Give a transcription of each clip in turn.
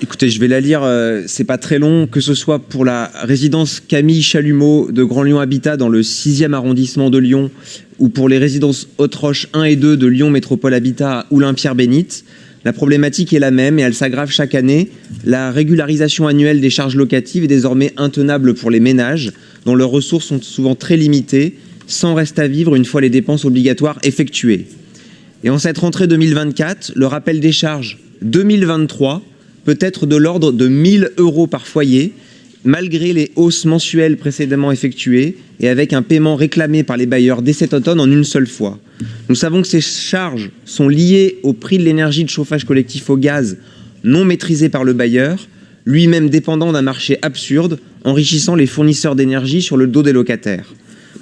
Écoutez, je vais la lire, c'est pas très long, que ce soit pour la résidence Camille Chalumeau de Grand Lyon Habitat dans le 6e arrondissement de Lyon, ou pour les résidences Haute-Roche 1 et 2 de Lyon Métropole Habitat à Oulin-Pierre-Bénite. La problématique est la même et elle s'aggrave chaque année. La régularisation annuelle des charges locatives est désormais intenable pour les ménages, dont leurs ressources sont souvent très limitées, sans reste à vivre une fois les dépenses obligatoires effectuées. Et en cette rentrée 2024, le rappel des charges 2023 peut être de l'ordre de 1 000 € par foyer, malgré les hausses mensuelles précédemment effectuées et avec un paiement réclamé par les bailleurs dès cet automne en une seule fois. Nous savons que ces charges sont liées au prix de l'énergie de chauffage collectif au gaz non maîtrisé par le bailleur, lui-même dépendant d'un marché absurde, enrichissant les fournisseurs d'énergie sur le dos des locataires.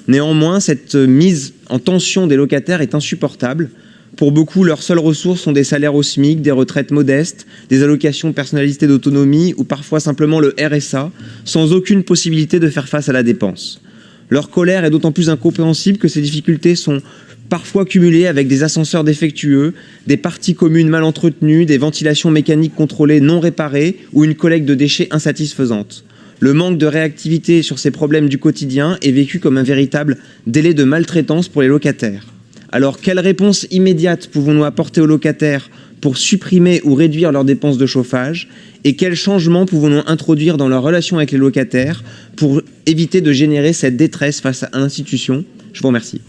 Néanmoins, cette mise en tension des locataires est insupportable. Pour beaucoup, leurs seules ressources sont des salaires au SMIC, des retraites modestes, des allocations personnalisées d'autonomie ou parfois simplement le RSA, sans aucune possibilité de faire face à la dépense. Leur colère est d'autant plus incompréhensible que ces difficultés sont parfois cumulées avec des ascenseurs défectueux, des parties communes mal entretenues, des ventilations mécaniques contrôlées non réparées ou une collecte de déchets insatisfaisante. Le manque de réactivité sur ces problèmes du quotidien est vécu comme un véritable délai de maltraitance pour les locataires. Alors, quelle réponse immédiate pouvons-nous apporter aux locataires pour supprimer ou réduire leurs dépenses de chauffage? Et quels changements pouvons-nous introduire dans leur relation avec les locataires pour éviter de générer cette détresse face à l'institution? Je vous remercie.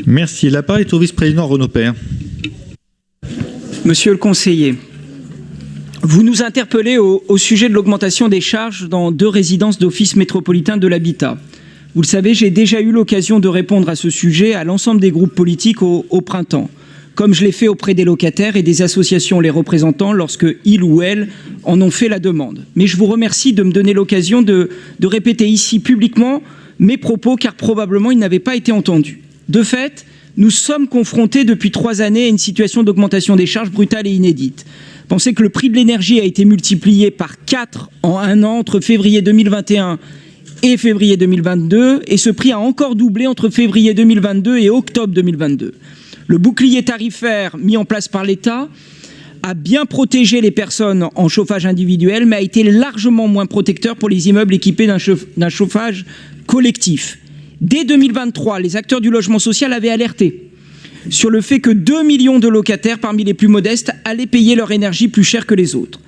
Merci. La parole est au vice-président Renaud Père. Monsieur le conseiller, vous nous interpellez au sujet de l'augmentation des charges dans 2 résidences d'office métropolitain de l'habitat. Vous le savez, j'ai déjà eu l'occasion de répondre à ce sujet à l'ensemble des groupes politiques au printemps, comme je l'ai fait auprès des locataires et des associations les représentant lorsque ils ou elles en ont fait la demande. Mais je vous remercie de me donner l'occasion de répéter ici publiquement mes propos, car probablement ils n'avaient pas été entendus. De fait, nous sommes confrontés depuis 3 années à une situation d'augmentation des charges brutale et inédite. Pensez que le prix de l'énergie a été multiplié par 4 en 1 an entre février 2021 et février 2022, et ce prix a encore doublé entre février 2022 et octobre 2022. Le bouclier tarifaire mis en place par l'État a bien protégé les personnes en chauffage individuel, mais a été largement moins protecteur pour les immeubles équipés d'un chauffage collectif. Dès 2023, les acteurs du logement social avaient alerté sur le fait que 2 millions de locataires parmi les plus modestes allaient payer leur énergie plus cher que les autres.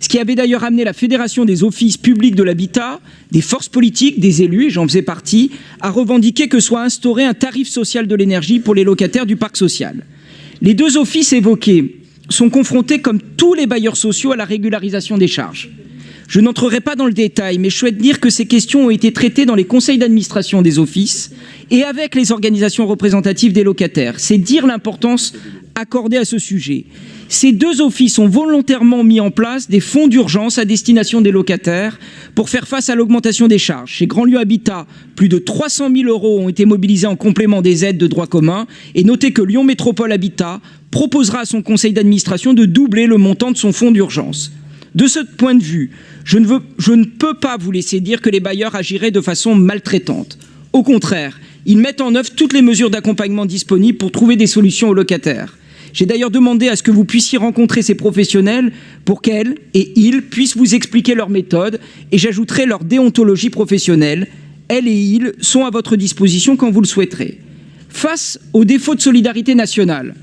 Ce qui avait d'ailleurs amené la Fédération des offices publics de l'habitat, des forces politiques, des élus, et j'en faisais partie, à revendiquer que soit instauré un tarif social de l'énergie pour les locataires du parc social. Les 2 offices évoqués sont confrontés, comme tous les bailleurs sociaux, à la régularisation des charges. Je n'entrerai pas dans le détail, mais je souhaite dire que ces questions ont été traitées dans les conseils d'administration des offices et avec les organisations représentatives des locataires. C'est dire l'importance accordée à ce sujet. Ces 2 offices ont volontairement mis en place des fonds d'urgence à destination des locataires pour faire face à l'augmentation des charges. Chez Grand Lyon Habitat, plus de 300 000 € ont été mobilisés en complément des aides de droit commun. Et notez que Lyon Métropole Habitat proposera à son conseil d'administration de doubler le montant de son fonds d'urgence. De ce point de vue, je ne peux pas vous laisser dire que les bailleurs agiraient de façon maltraitante. Au contraire, ils mettent en œuvre toutes les mesures d'accompagnement disponibles pour trouver des solutions aux locataires. J'ai d'ailleurs demandé à ce que vous puissiez rencontrer ces professionnels pour qu'elles et ils puissent vous expliquer leur méthode, et j'ajouterai leur déontologie professionnelle. Elles et ils sont à votre disposition quand vous le souhaiterez. Face au défaut de solidarité nationale,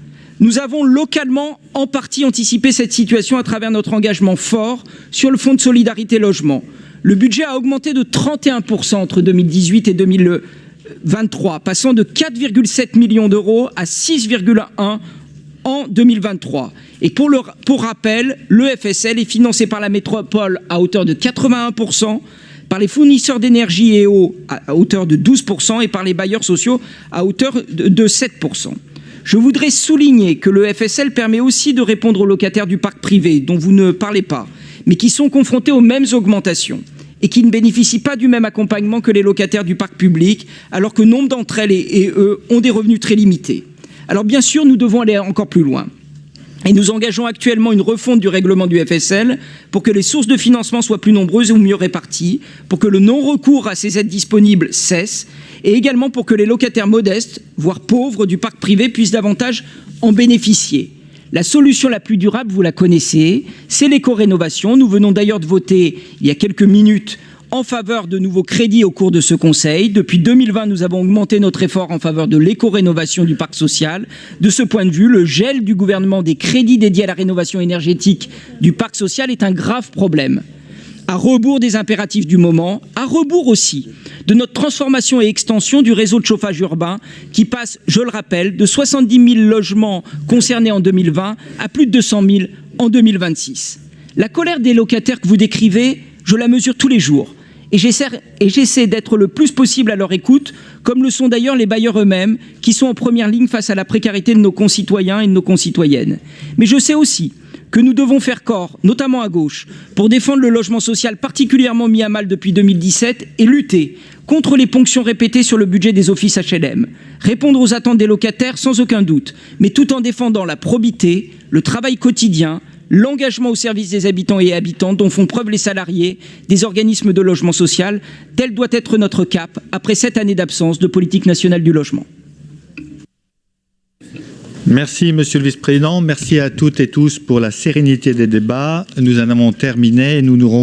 nous avons localement en partie anticipé cette situation à travers notre engagement fort sur le fonds de solidarité logement. Le budget a augmenté de 31% entre 2018 et 2023, passant de 4,7 millions d'euros à 6,1 en 2023. Et pour rappel, le FSL est financé par la métropole à hauteur de 81%, par les fournisseurs d'énergie et eau à hauteur de 12% et par les bailleurs sociaux à hauteur de 7%. Je voudrais souligner que le FSL permet aussi de répondre aux locataires du parc privé, dont vous ne parlez pas, mais qui sont confrontés aux mêmes augmentations et qui ne bénéficient pas du même accompagnement que les locataires du parc public, alors que nombre d'entre elles et eux ont des revenus très limités. Alors bien sûr, nous devons aller encore plus loin. Et nous engageons actuellement une refonte du règlement du FSL pour que les sources de financement soient plus nombreuses ou mieux réparties, pour que le non-recours à ces aides disponibles cesse, et également pour que les locataires modestes, voire pauvres du parc privé, puissent davantage en bénéficier. La solution la plus durable, vous la connaissez, c'est l'éco-rénovation. Nous venons d'ailleurs de voter, il y a quelques minutes, en faveur de nouveaux crédits au cours de ce Conseil. Depuis 2020, nous avons augmenté notre effort en faveur de l'éco-rénovation du parc social. De ce point de vue, le gel du gouvernement des crédits dédiés à la rénovation énergétique du parc social est un grave problème. À rebours des impératifs du moment, à rebours aussi de notre transformation et extension du réseau de chauffage urbain qui passe, je le rappelle, de 70 000 logements concernés en 2020 à plus de 200 000 en 2026. La colère des locataires que vous décrivez, je la mesure tous les jours. Et j'essaie d'être le plus possible à leur écoute, comme le sont d'ailleurs les bailleurs eux-mêmes, qui sont en première ligne face à la précarité de nos concitoyens et de nos concitoyennes. Mais je sais aussi que nous devons faire corps, notamment à gauche, pour défendre le logement social particulièrement mis à mal depuis 2017 et lutter contre les ponctions répétées sur le budget des offices HLM. Répondre aux attentes des locataires sans aucun doute, mais tout en défendant la probité, le travail quotidien, l'engagement au service des habitants et habitantes dont font preuve les salariés des organismes de logement social. Tel doit être notre cap après 7 années d'absence de politique nationale du logement. Merci, Monsieur le Vice-président. Merci à toutes et tous pour la sérénité des débats. Nous en avons terminé et nous nous